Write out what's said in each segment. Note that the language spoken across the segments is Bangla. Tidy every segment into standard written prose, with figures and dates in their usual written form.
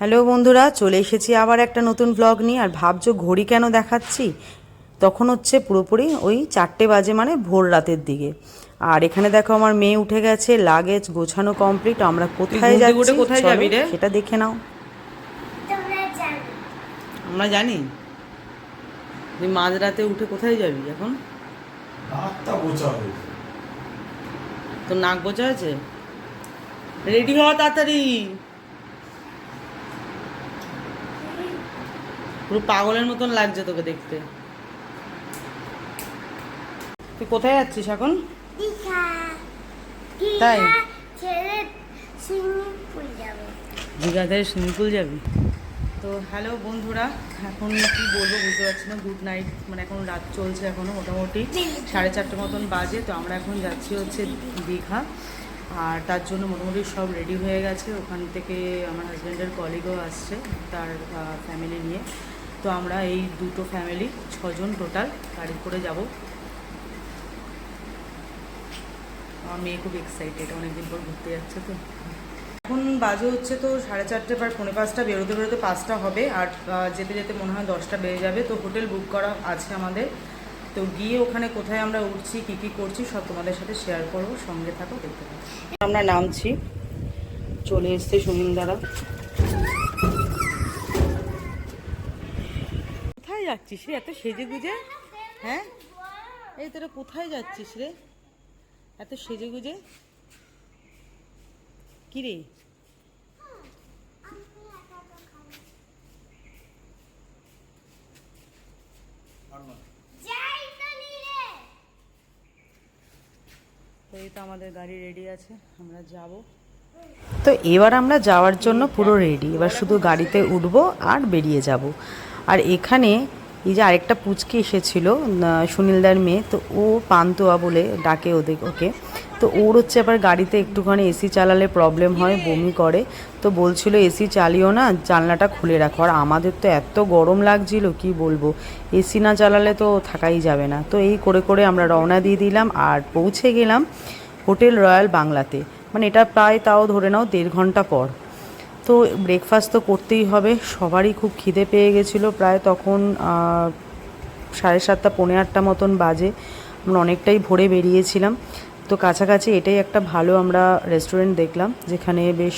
হ্যালো বন্ধুরা, চলে এসেছি আবার একটা নতুন ব্লগ নিয়ে। আর ভাবছো ঘড়ি কেন দেখাচ্ছি? তখন হচ্ছে পুরোপুরি ওই 4টে বাজে, মানে ভোর রাতের দিকে। আর এখানে দেখো আমার মেয়ে উঠে গেছে, লাগেজ গোছানো কমপ্লিট। আমরা কোথায় যাচ্ছি কোথায় যাবি রে? সেটা দেখে নাও। আমরা জানি তুই মাঝরাতে উঠে কোথায় যাবি এখন? তোর নাক বোঝা আছে? রেডি হওয়া তাড়াতাড়ি, পুরো পাগলের মতন লাগছে তোকে দেখতে। তুই কোথায় যাচ্ছিস এখন? তাই দীঘা থেকে সুইমিং পুল যাবি? তো হ্যালো বন্ধুরা, এখন কি বলবো বুঝতে পারছি না। গুড নাইট, মানে এখন রাত চলছে, এখনও মোটামুটি 4:30 মতন বাজে। তো আমরা এখন যাচ্ছি হচ্ছে দীঘা। আর তার জন্য মোটামুটি সব রেডি হয়ে গেছে। ওখান থেকে আমার হাজব্যান্ডের কলিগও আসছে তার ফ্যামিলি নিয়ে। তো আমরা এই দুটো ফ্যামিলি 6জন টোটাল গাড়ি করে যাব। আমার মেয়ে খুব এক্সাইটেড, অনেকদিন পর ঘুরতে যাচ্ছে। তো এখন বাজে হচ্ছে তো 4:30, প্রায় 4:45। বেরোতে বেরোতে 5টা হবে, আর যেতে যেতে মনে হয় 10টা বেজে যাবে। তো হোটেল বুক করা আছে আমাদের। তো গিয়ে ওখানে কোথায় আমরা উঠছি, কী কী করছি সব তোমাদের সাথে শেয়ার করবো। সঙ্গে থাকো, দেখতে পাবো। আমরা নামছি, চলে এসছে সুমিন্দারা। কোথায় যাচ্ছিস রে এত সেজে গুজে? হ্যাঁ, এই তোরা কোথায় যাচ্ছিস রে এত সেজে গুজে? কি রে? তো এই তো আমাদের গাড়ি রেডি আছে, আমরা যাব। তো এবার আমরা যাওয়ার জন্য পুরো রেডি। এবার শুধু গাড়িতে উঠবো আর বেরিয়ে যাব। আর এখানে এই যে আরেকটা পুচকি এসেছিল, সুনীলদার মেয়ে, তো ও পান্তুয়া বলে ডাকে ওকে। তো ওর হচ্ছে আবার গাড়িতে একটুখানি এসি চালালে প্রবলেম হয়, বমি করে। তো বলছিল এসি চালিও না, জানলাটা খুলে রাখো। আর আমাদের তো এত গরম লাগছিল কি বলবো, এসি না চালালে তো থাকাই যাবে না। তো এই করে করে আমরা রওনা দিয়ে দিলাম আর পৌঁছে গেলাম হোটেল রয়্যাল বাংলাতে। মানে এটা প্রায় তাও ধরে নাও 1.5 ঘন্টা পর। তো ব্রেকফাস্ট তো করতেই হবে, সবারই খুব খিদে পেয়ে গেছিলো। প্রায় তখন 7:30 পৌনে 8টা মতন বাজে। আমরা অনেকটাই ভোরে বেরিয়েছিলাম। তো কাছাকাছি এটাই একটা ভালো আমরা রেস্টুরেন্ট দেখলাম, যেখানে বেশ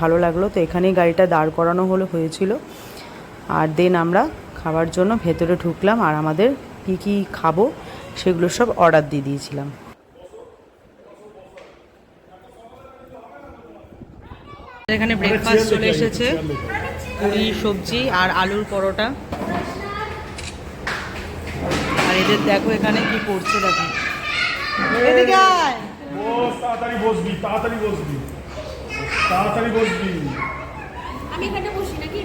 ভালো লাগলো। তো এখানেই গাড়িটা দাঁড় করানো হয়েছিল। আর দেন আমরা খাবার জন্য ভেতরে ঢুকলাম, আর আমাদের কী কী খাবো সেগুলো সব অর্ডার দিয়ে দিয়েছিলাম। এখানে ব্রেকফাস্ট চলে এসেছে, পুরি সবজি আর আলুর পরোটা। আর এদের দেখো এখানে কি করছে, দেখো। এদিকে আয়। তাড়াতাড়ি বসবি, তাড়াতাড়ি বসবি, তাড়াতাড়ি বসবি। আমি এখানে বসি নাকি?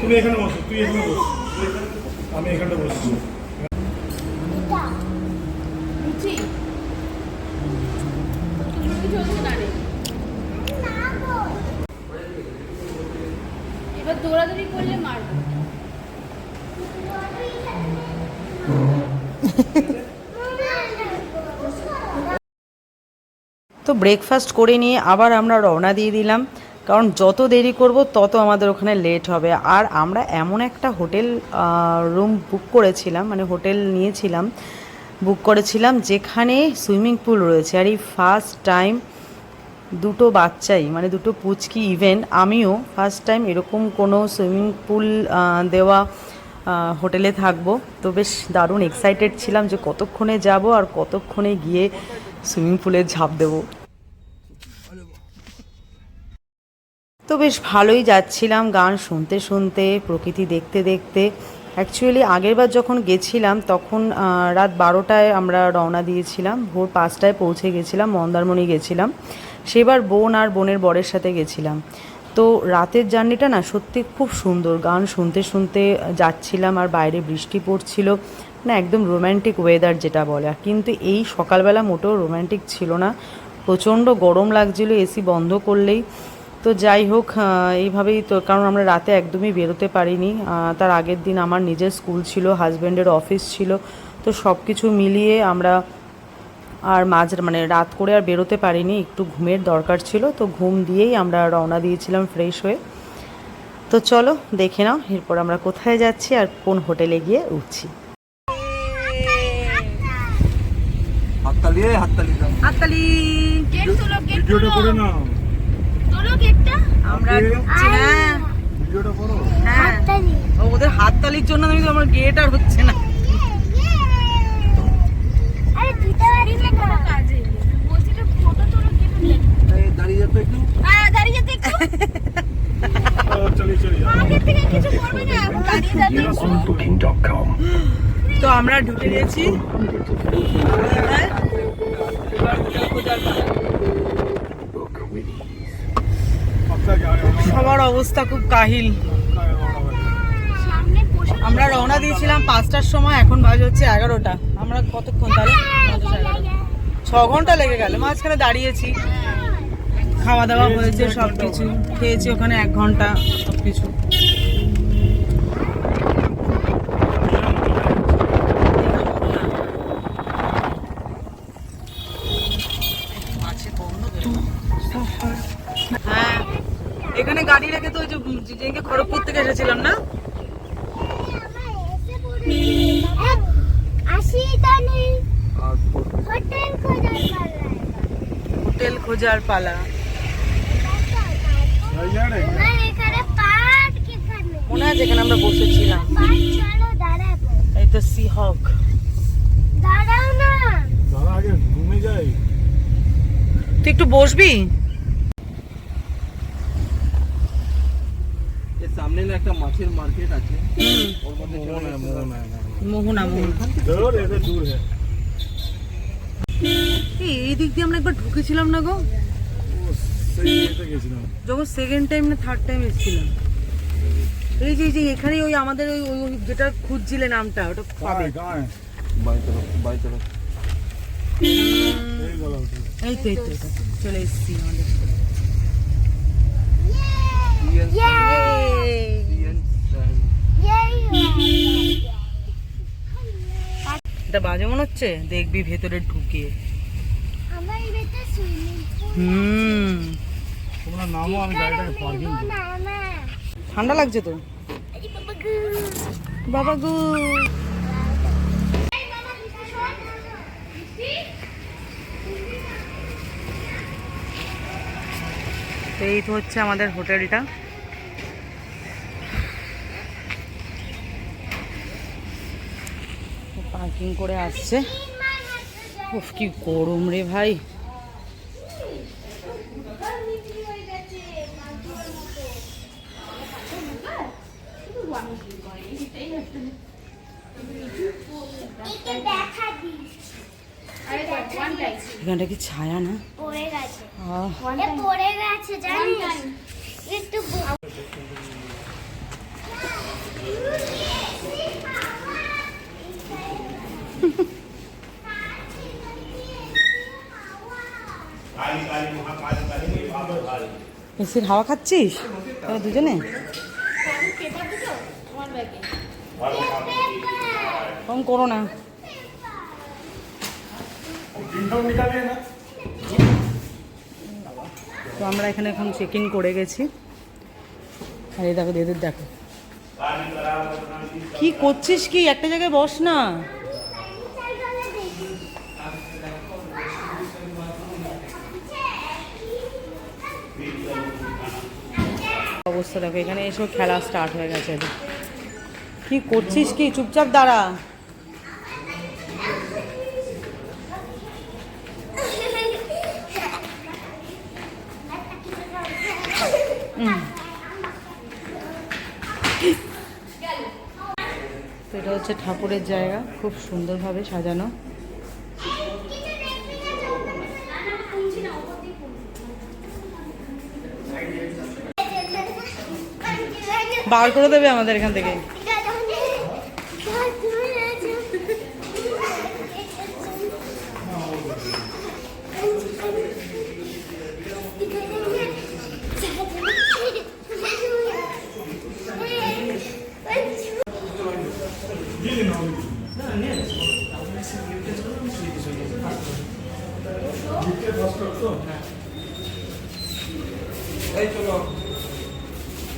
তুমি এখানে বসো, তুই এখানে বস, আমি এখানটা বসছি। বুঝছি চলছে না রে, এবার দৌড়াদৌড়ি করলে মারবো। তো ব্রেকফাস্ট করে নিয়ে আবার আমরা রওনা দিয়ে দিলাম, কারণ যত দেরি করব তত আমাদের ওখানে লেট হবে। আর আমরা এমন একটা হোটেল রুম বুক করেছিলাম, মানে হোটেল বুক করেছিলাম যেখানে সুইমিং পুল রয়েছে। আর এই ফার্স্ট টাইম দুটো বাচ্চাই, মানে দুটো পুচকি, ইভেন আমিও ফার্স্ট টাইম এরকম কোনো সুইমিং পুল দেওয়া হোটেলে থাকবো। তো বেশ দারুণ এক্সাইটেড ছিলাম যে কতক্ষণে যাব আর কতক্ষণে গিয়ে সুইমিং পুলে ঝাঁপ দেবো। তো বেশ ভালোই যাচ্ছিলাম, গান শুনতে শুনতে, প্রকৃতি দেখতে দেখতে। অ্যাকচুয়ালি আগেরবার যখন গেছিলাম তখন রাত 12টায় আমরা রওনা দিয়েছিলাম, ভোর 5টায় পৌঁছে গেছিলাম, মন্দারমণি গেছিলাম। সেবার বোন আর বোনের বরের সাথে গেছিলাম। তো রাতের জার্নিটা না সত্যি খুব সুন্দর, গান শুনতে শুনতে যাচ্ছিলাম আর বাইরে বৃষ্টি পড়ছিল, না একদম রোম্যান্টিক ওয়েদার যেটা বলে। কিন্তু এই সকালবেলা মোটেও রোম্যান্টিক ছিল না, প্রচণ্ড গরম লাগছিল এসি বন্ধ করলেই। তো যাই হোক, এইভাবেই তো, কারণ আমরা রাতে একদমই বেরোতে পারিনি। তার আগের দিন আমার নিজের স্কুল ছিল, হাজব্যান্ডের অফিস ছিল। তো সব কিছু মিলিয়ে আমরা আর মানে রাত করে আর বেরোতে পারিনি, একটু ঘুমের দরকার ছিল, তো ঘুম দিয়েই আমরা রওনা দিয়েছিলাম ফ্রেশ হয়ে। তো চলো দেখে নাও এরপর আমরা কোথায় যাচ্ছি আর কোন হোটেলে গিয়ে উঠছি। হাততালি গেট তোলো, গেট ভিডিওটা করে না, তোলো গেটটা। আমরা ঢুকছি। হ্যাঁ ভিডিওটা করো। হ্যাঁ ওদের হাততালির জন্য আমি তো আমার গেট আর হচ্ছে না। আরে দিতে পারি না কোনো কাজে। বলছি যে ফটো তোলো গেট দাঁড়িয়ে যেত একটু, দাঁড়িয়ে যেতে একটু। চলি চলি আগে থেকে কিছু করবে না, দাঁড়িয়ে যেতে একটু। তো আমরা ঢুকে গেছি। সবার অবস্থা খুব কাহিল। সামনে বসে আমরা রওনা দিয়েছিলাম 5টার সময়, এখন বাজে হচ্ছে 11টা। আমরা কতক্ষণ তাহলে 6 ঘন্টা লেগে গেল, মাঝখানে দাঁড়িয়েছি, খাওয়া দাওয়া হয়েছে, সবকিছু খেয়েছি ওখানে 1 ঘন্টা সবকিছু। হ্যাঁ এখানে গাড়ি রেখে তো ওই যে খড়গপুর থেকে এসেছিলাম না, হোটেল খোঁজার পালা। মনে আছে এখানে আমরা বসেছিলাম, এই তো সি হক। দাদা আগে ঘুমে যাই। তুই একটু বসবি? সামনে না একটা মাছের মার্কেট আছে, ওর মধ্যে মোহনা দূর এদের দূর হ্যাঁ, এই দিক দিয়ে আমরা একবার ঢুকেছিলাম না গো, সেই ইয়েতে গেছিলাম। যখন সেকেন্ড টাইম না থার্ড টাইম এসেছিলাম। এই যে এখানে ওই আমাদের ওই ওই যেটা খুঁজছিলে নামটা, ওটা পাবে। গায়ে বাই তরফ এই গলা উঠে এই তো এটা চলে এসেছি আমাদের। এটা বাজে মনে হচ্ছে, দেখবি ভেতরে ঢুকে। তোমরা নামো, আমি গাড়িটাকে পার্কিং করি। ঠান্ডা লাগছে তো বাবা গো। এই তো হচ্ছে আমাদের হোটেলটা। পার্কিং করে আসছে। উফ কি গরম রে ভাই। এখানটা কি ছায়া না? পড়ে গেছে, আহ, পড়ে গেছে জানিস একটু এসির হাওয়া খাচ্ছিস তোরা দুজনে? কম করো না। তো আমরা এখানে এখন চেক ইন করে গেছি। আর এই দেখো এদের দেখো কি করছিস, কি একটা জায়গায় বস না। অবস্থা দেখো, এখানে এসেও খেলা স্টার্ট হয়ে গেছে। কি করছিস, কি চুপচাপ দাঁড়া। তো এটা হচ্ছে ঠাকুরের জায়গা, খুব সুন্দরভাবে সাজানো। বার করে দেবে আমাদের এখান থেকে।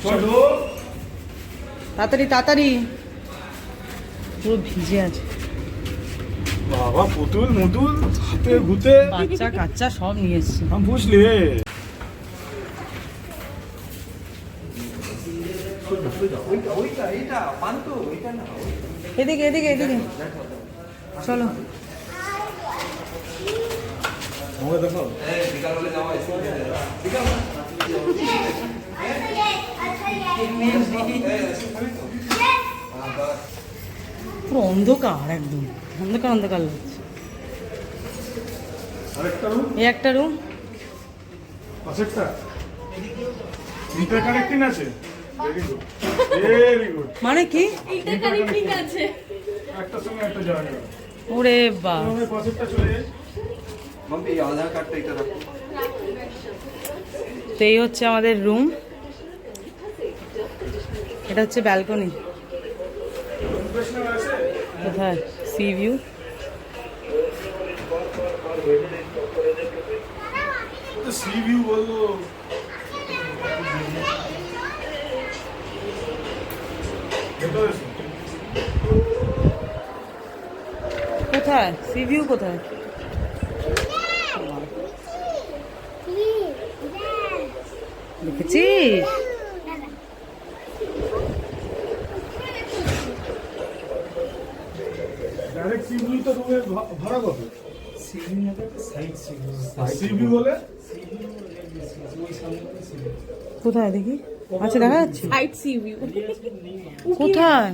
চলো তাড়াতাড়ি তাড়াতাড়ি, পুরো ভিজে আছে। বাবা, পুতুল মুতুল হাতে ভূতে বাচ্চা কাচ্চা সব নিয়ে এসছে। আমি বুঝলি ওইটা এইটা পান্ত ওইটা না এদিকে এদিকে এদিকে চলো। আমাকে দেখো বিকাল হলে যাওয়া পুরো অন্ধকার, একদম অন্ধকার অন্ধকার লাগছে। আরেকটা রুম, এই একটা রুম, পাশেরটা ইন্টার কানেক্টিং আছে। Very good, very good. মানে কি? ইন্টারকানেক্টিং আছে। একটা সঙ্গে একটা জায়গা। ওরে বা, আমি পাশেরটা চলে যাই। মাম্পি এই আধার কার্ডটা এটা রাখো। তো এই হচ্ছে আমাদের রুম, এটা হচ্ছে ব্যালকনি। প্রফেশনাল আছে। কোথায় সি ভিউ? তো সি ভিউ বলবো। ভেতরে এসো। কোথায় সি ভিউ কোথায়? দেখেছিস? ডাইরেক্ট সি ভিউ তো রুমের ভাড়া কত? সি ভিউ বলে কোথায় দেখি? আচ্ছা দেখা যাচ্ছে সাইড সি ভিউ। কোথায়?